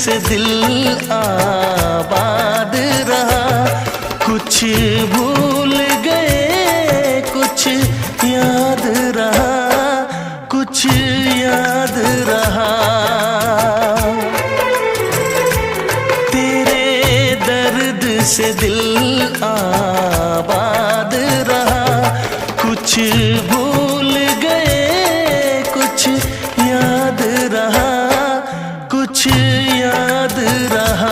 से दिल आबाद रहा। कुछ भूल गए कुछ याद रहा, कुछ याद रहा। तेरे दर्द से दिल आबाद रहा। कुछ भूल गए कुछ याद रहा, कुछ याद रहा।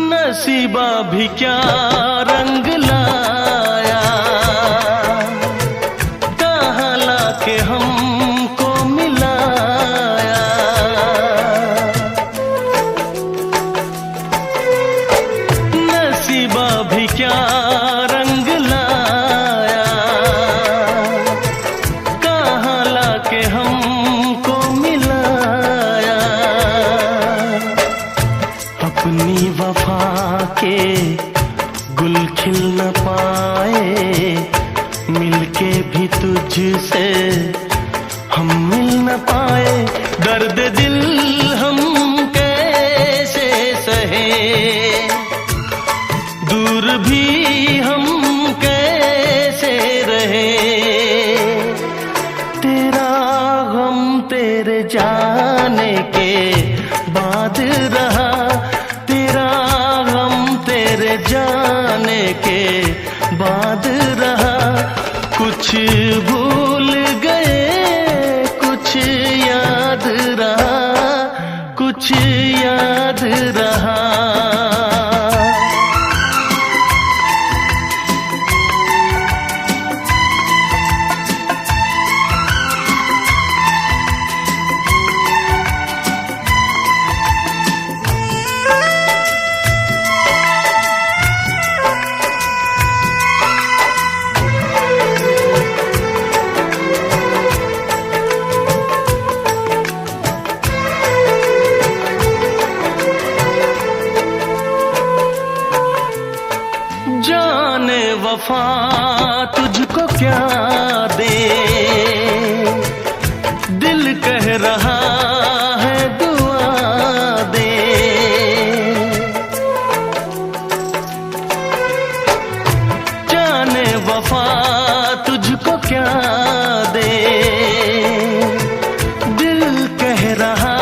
नसीबा भी क्या रंग लाया, कहाँ लाके हमको मिलाया। नसीबा भी क्या रंग लाया, कहाँ लाके हमको मिलाया। अपनी वफा के गुल खिल न पाए, मिलके भी तुझसे हम मिल न पाए। दर्द दिल हम कैसे सहे, दूर भी हम कैसे रहे। तेरा गम तेरे जाने के बाद रहा, जाने के बाद रहा। कुछ भूल गए कुछ याद रहा, कुछ याद रहा। जाने वफा तुझको क्या दे, दिल कह रहा है दुआ दे। जाने वफा तुझको क्या दे, दिल कह रहा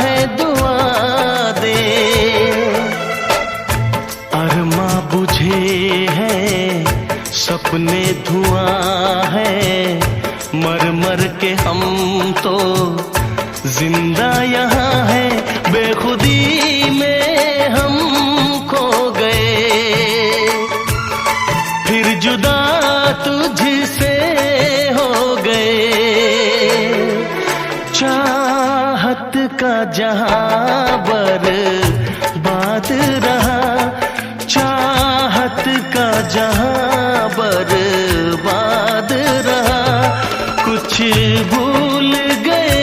है दुआ दे। अरमा बुझे हैं सपने धुआं है, मर मर के हम तो जिंदा यहाँ है। बेखुदी में हम खो गए, फिर जुदा तुझसे हो गए। चाहत का जहां बर्बाद रहा, चाहत का जहां बर्बाद रहा। कुछ भूल गए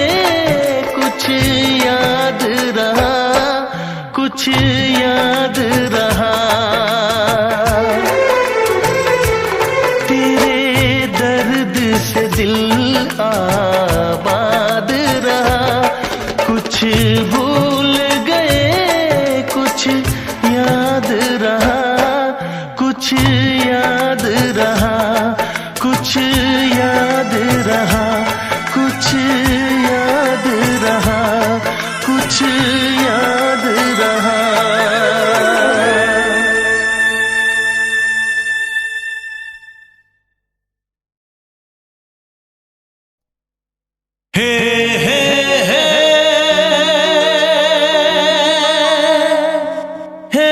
कुछ याद रहा, कुछ याद रहा। तेरे दर्द से दिल आबाद रहा। कुछ भूल गए कुछ याद रहा, कुछ याद रहा, कुछ याद रहा, कुछ याद रहा, कुछ याद रहा। हे हे हे हे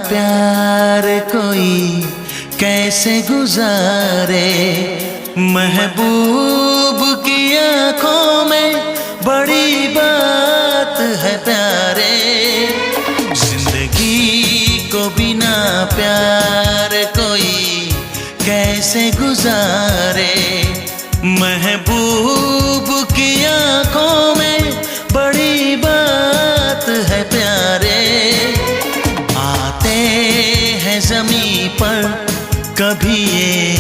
प्यार कोई कैसे गुजारे। महबूब की आंखों में बड़ी बात है प्यारे। जिंदगी को बिना प्यार कोई कैसे गुजारे। महबूब की आंखों में बड़ी बात है प्यारे। आते हैं ज़मीं पर कभी ये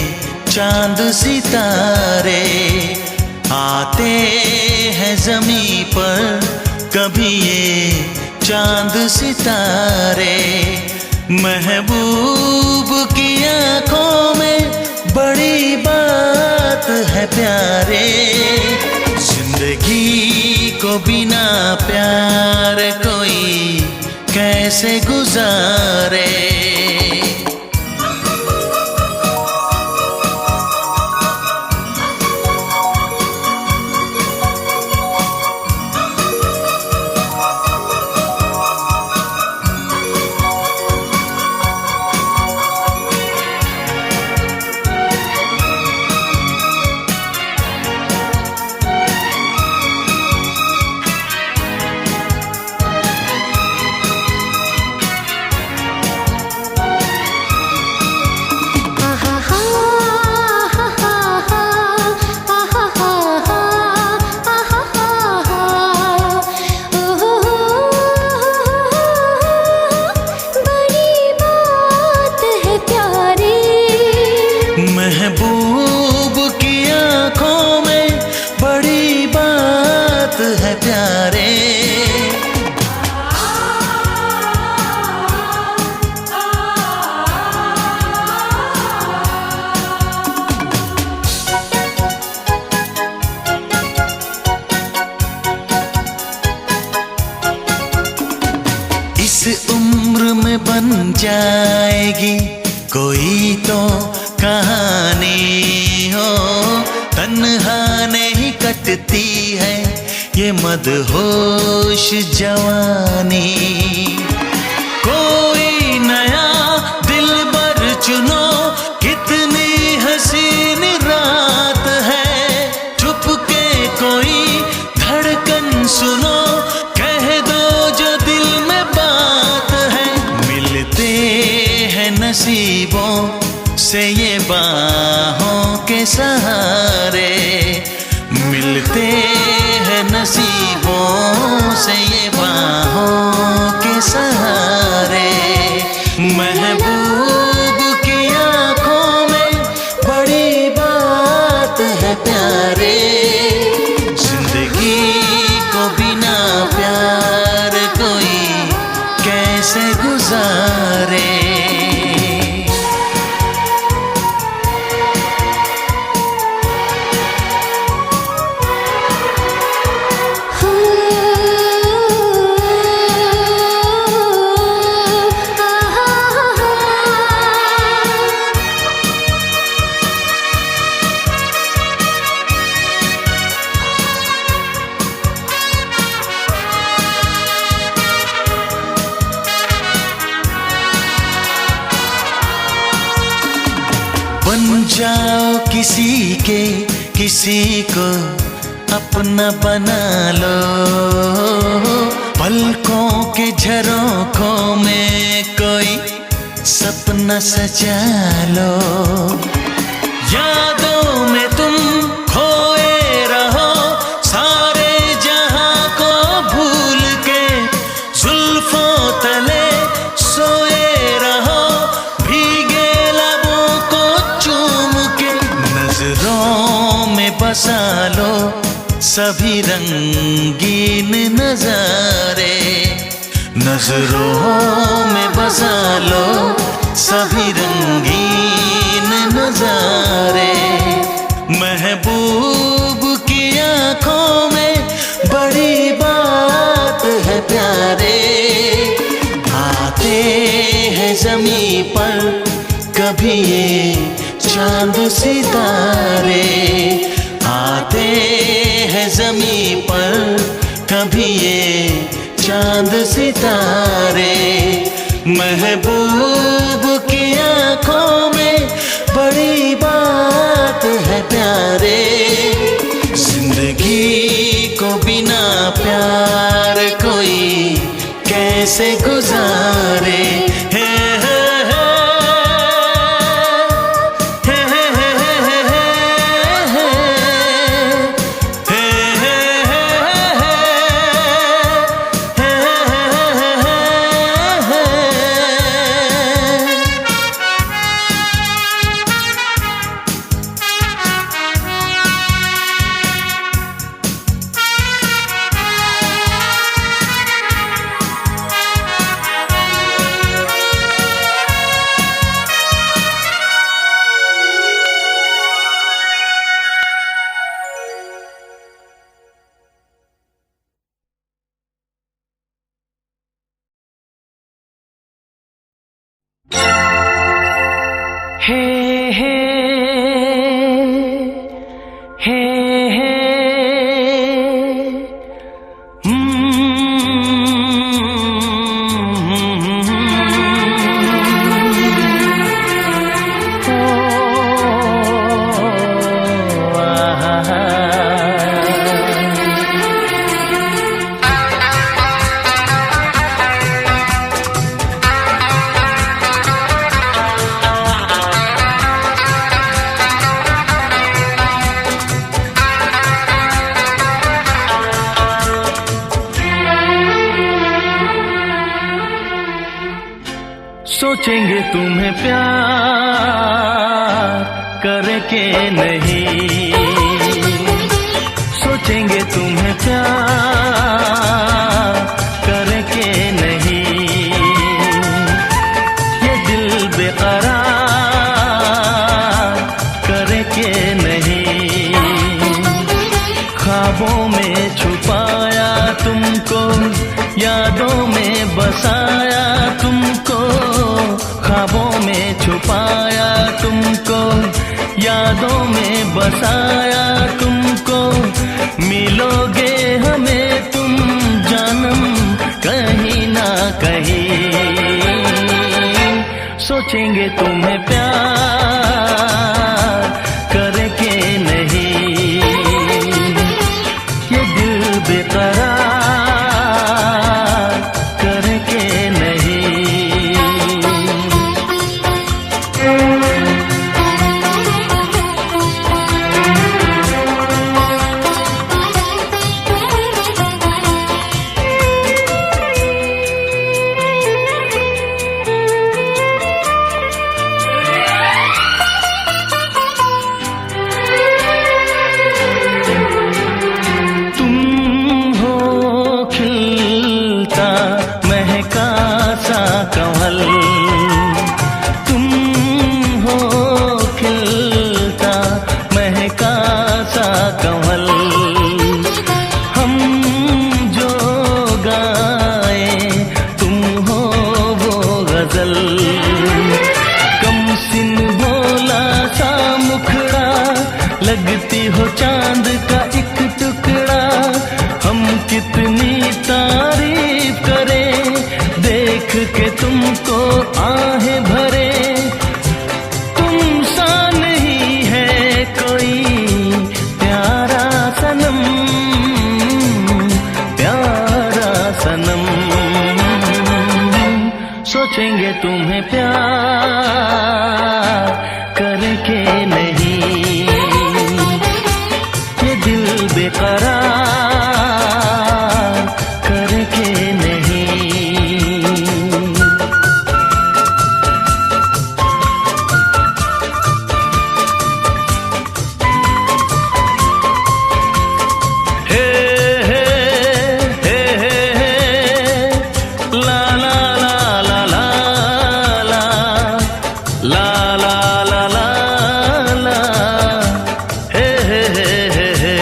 चांद सितारे। आते हैं ज़मीं पर कभी ये चांद सितारे। महबूब की आंखों में बड़ी बात है प्यारे। जिंदगी को बिना प्यार कोई कैसे गुजारे। महबूब की आंखों में बड़ी बात है प्यारे। इस उम्र में बन जाएगी कोई तो कहानी हो। तन्हा नहीं कटती है ये मदहोश जवानी। कोई नया दिलबर चुनो, कितनी हसीन रात है। चुपके कोई धड़कन सुनो, कह दो जो दिल में बात है। मिलते हैं नसीबों से ये बाहों के सहारे। मिलते हैं नसीबों से ये बाहों के सहारे। महबूब की आंखों में बड़ी बात है प्यारे। जिंदगी को बिना प्यार कोई कैसे गुजारे। बन जाओ किसी के, किसी को अपना बना लो। पलकों के झरोखों में कोई सपना सजा लो। यादों में तुम खोए रहो, सारे जहां को भूल के। जुल्फों तले सोए रहो, भीगे लबों को चूम के। नजरों में बसा लो सभी रंगीन नजारे। नजरों में बसा लो सभी रंगीन नजारे। महबूब की आंखों में बड़ी बात है प्यारे। आते हैं ज़मीं पर कभी ये चांद सितारे। आते हैं ज़मीं पर कभी ये चांद सितारे। महबूब की आंखों में बड़ी बात है प्यारे, जिंदगी को बिना प्यार कोई कैसे गुजारे। हे हे हे हे सोचेंगे तुम्हें प्यार करके नहीं, सोचेंगे तुम्हें प्यार करके नहीं, ये दिल बेकरार करके नहीं, ख्वाबों में छुपाया तुमको, यादों में बसाया तुमको, ख्वाबों में छुपाया तुमको, यादों में बसाया तुमको, मिलोगे हमें तुम जानम कहीं ना कहीं, सोचेंगे तुम्हें प्यार करके नहीं, ये दिल बेकरार करके नहीं। लगती हो चांद का एक टुकड़ा, हम कितनी तारीफ करें, देख के तुमको आहें भरे, तुम सा नहीं है कोई प्यारा सनम, प्यारा सनम, सोचेंगे तुम्हें प्यार करके नहीं, बेकरार करके नहीं। हे हे हे हे हे ला ला ला ला ला ला ला ला ला ला ला हे हे हे हे हे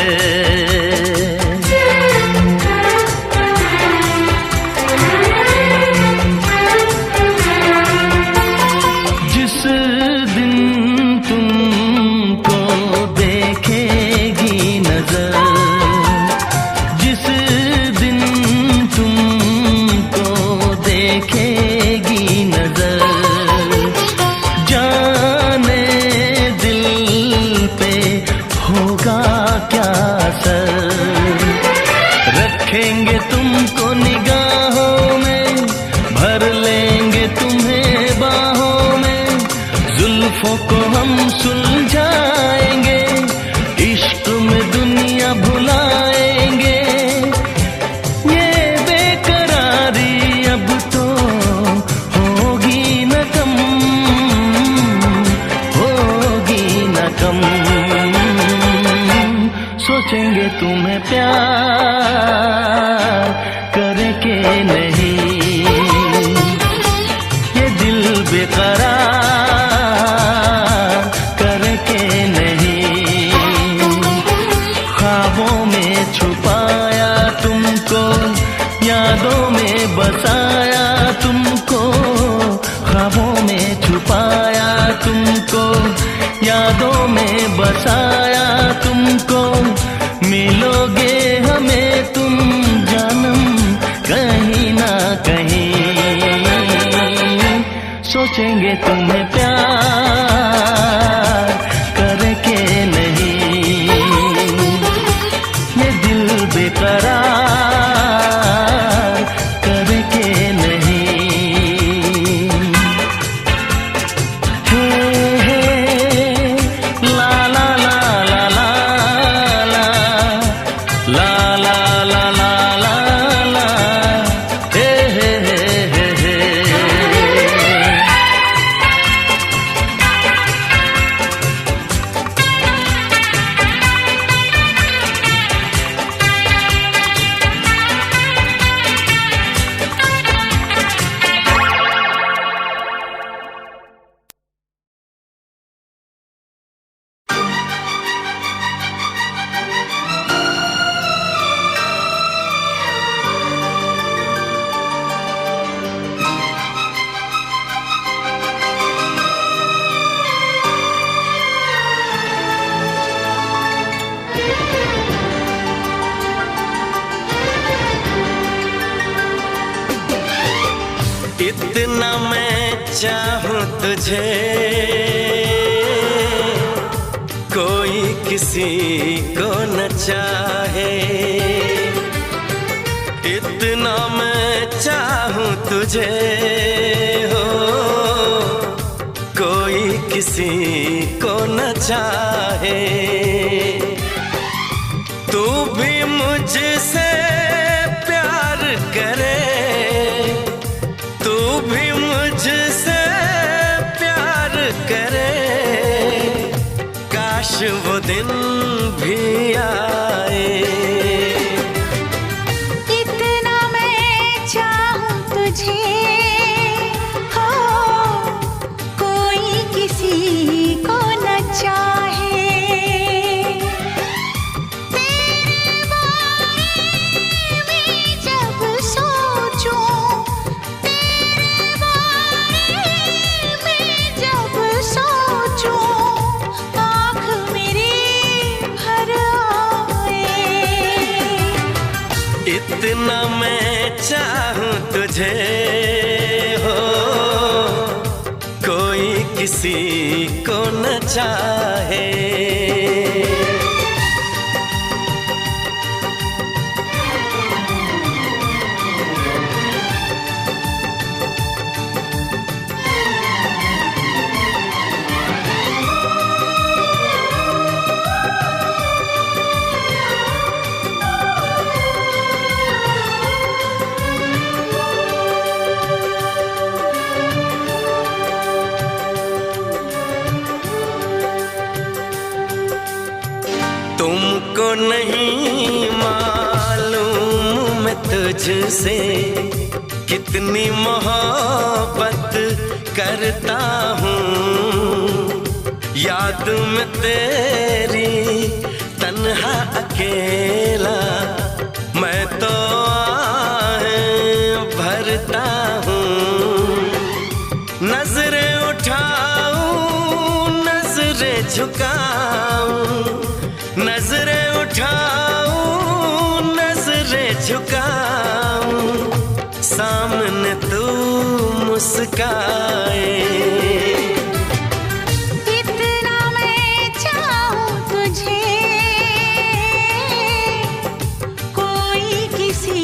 बेकरार करके नहीं, ख्वाबों में छुपाया तुमको, यादों में बसाया तुमको, ख्वाबों में छुपाया तुमको, यादों में बसाया तुमको। मिलोगे हमें तुम जानम कहीं ना कहीं, सोचेंगे तुम्हें प्यार करके नहीं, ये दिल बेकरार करके नहीं। हे हे ला ला ला ला ला ला ला ला ला ला ला ला, हे हे हे हे हे। इतना मैं चाहूं तुझे, कोई किसी को न चाहे। इतना मैं चाहूं तुझे हो, कोई किसी को न चाहे। तू भी मुझसे प्यार करे, तू भी मुझसे प्यार करे, काश वो दिन भी आए। इतना मैं चाहूं तुझे हो, कोई किसी को न चाहे। तेरे बारे में जब सोचूं, तेरे बारे में जब सोचूं, आँख मेरी भर आए। इतना मैं चाहूं तुझे हो, कोई किसी को न चाहे। तुमको नहीं मालूम मैं तुझसे कितनी मोहब्बत करता हूँ। याद में तेरी तन्हा अकेला मैं तो आहें भरता हूँ। नजरें उठाऊं नजरें झुकाऊं, नजरें उठाऊं नजरें झुकाऊं, सामने तू मुस्काए। इतना मैं चाहूं तुझे, कोई किसी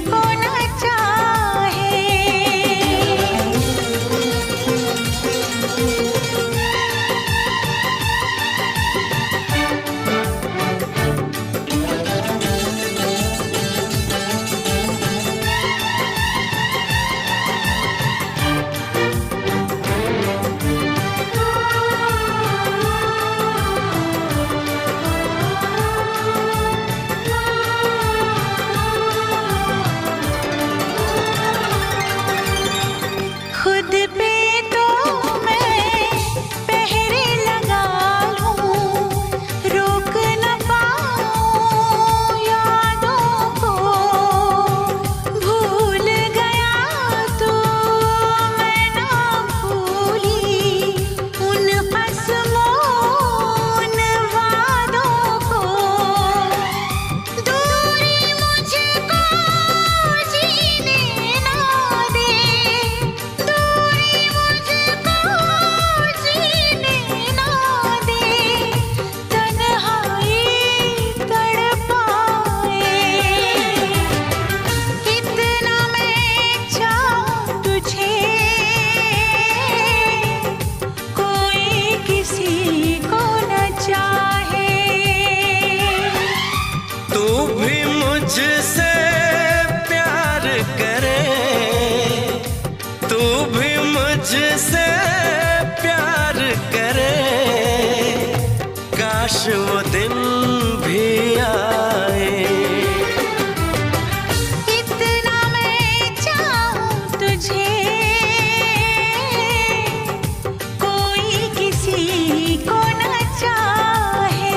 को न चाहे। से प्यार करे, काश वो दिन भी आए। इतना मैं चाहूं तुझे, कोई किसी को न चाहे।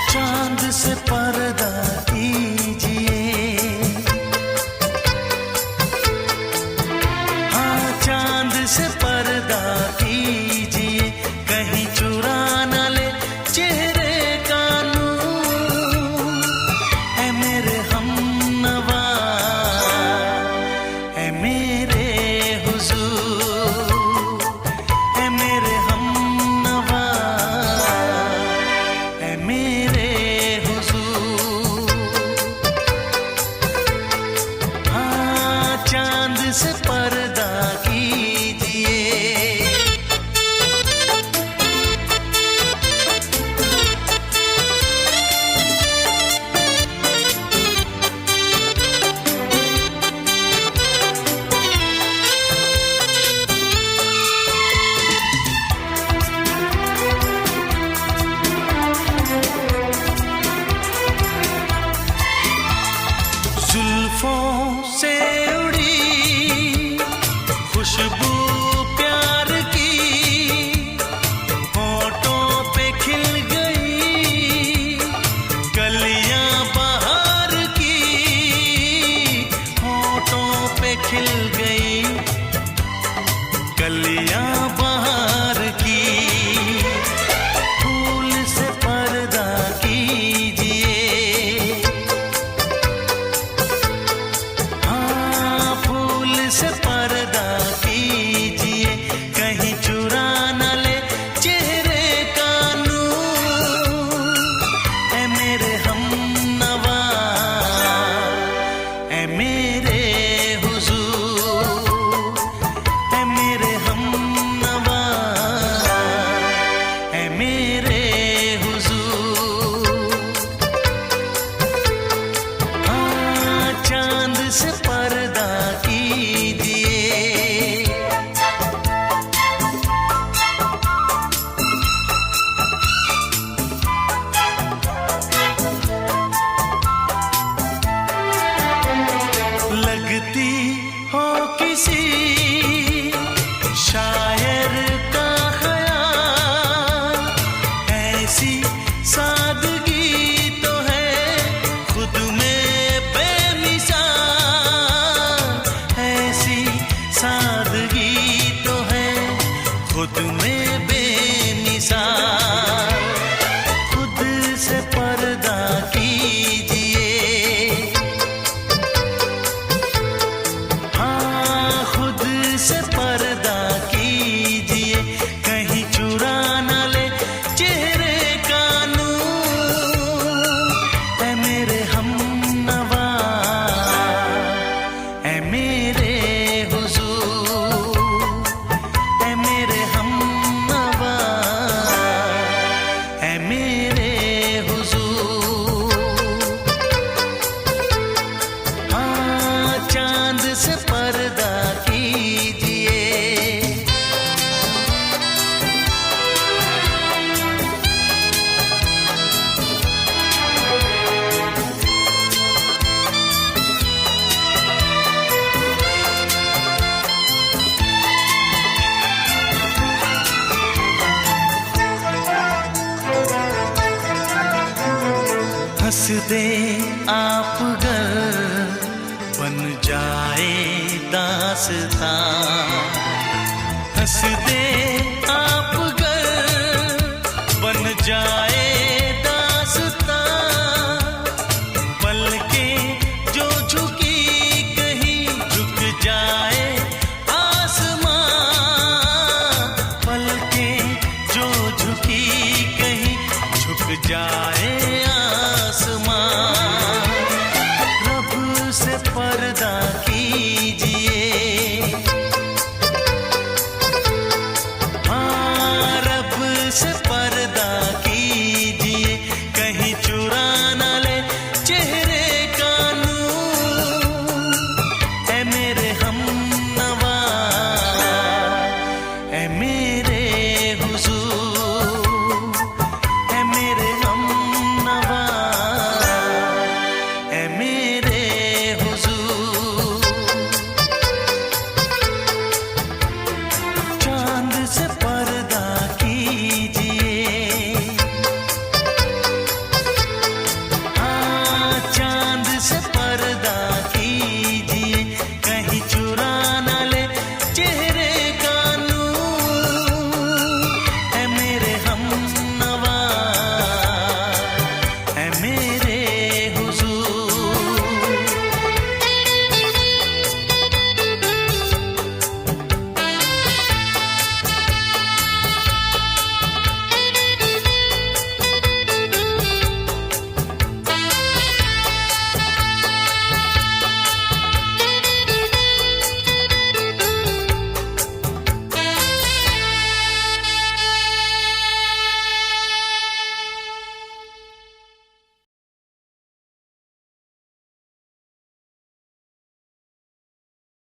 चांद से पर्दा कीजिए, हाँ चांद से पर्दा कीजिए, कहीं चुरा न ले चेहरे का नूर। ऐ मेरे हमनवा, ऐ मेरे हुजूर, ऐ मेरे हमनवा, ऐ मेरे हुजूर। हाँ चांद से पर्दा कीजिए। जुल्फों से उड़ी खुशबू प्यार की, होठों पे खिल गई कलियां बहार की, होठों पे खिल गई कलियां बहार की। फूल से पर्दा कीजिए, हाँ फूल से पर्दा कीजिए, कहीं चुरा न ले चेहरे का नूर। ऐ मेरे हमनवा, ऐ मेरे हुजूर, ऐ मेरे हमनवा, ऐ मेरे हुजूर। हाँ चांद से पर्दा कीजिए। लगती हो किसी शायर का ख्याल, ऐसी सादगी तो है खुद में बेमिसाल, ऐसी सादगी तो है खुद में बेमिसाल। खुद से पर्दा कीजिए, हाँ खुद से पर्दा कीजिए, कहीं चुरा न ले चेहरे का नूर। ऐ मेरे हमनवा, ऐ मेरे हुजूर, ऐ मेरे हमनवा, ऐ मेरे हुजूर। हाँ चांद से पर्दा कीजिए। हंस दे आप गर बन जाए दास्तां, हंस दे आप गर बन जाए दास्तां, पलकें जो झुकी कहीं झुक जाए आसमां, पलकें जो झुकी कहीं झुक जाए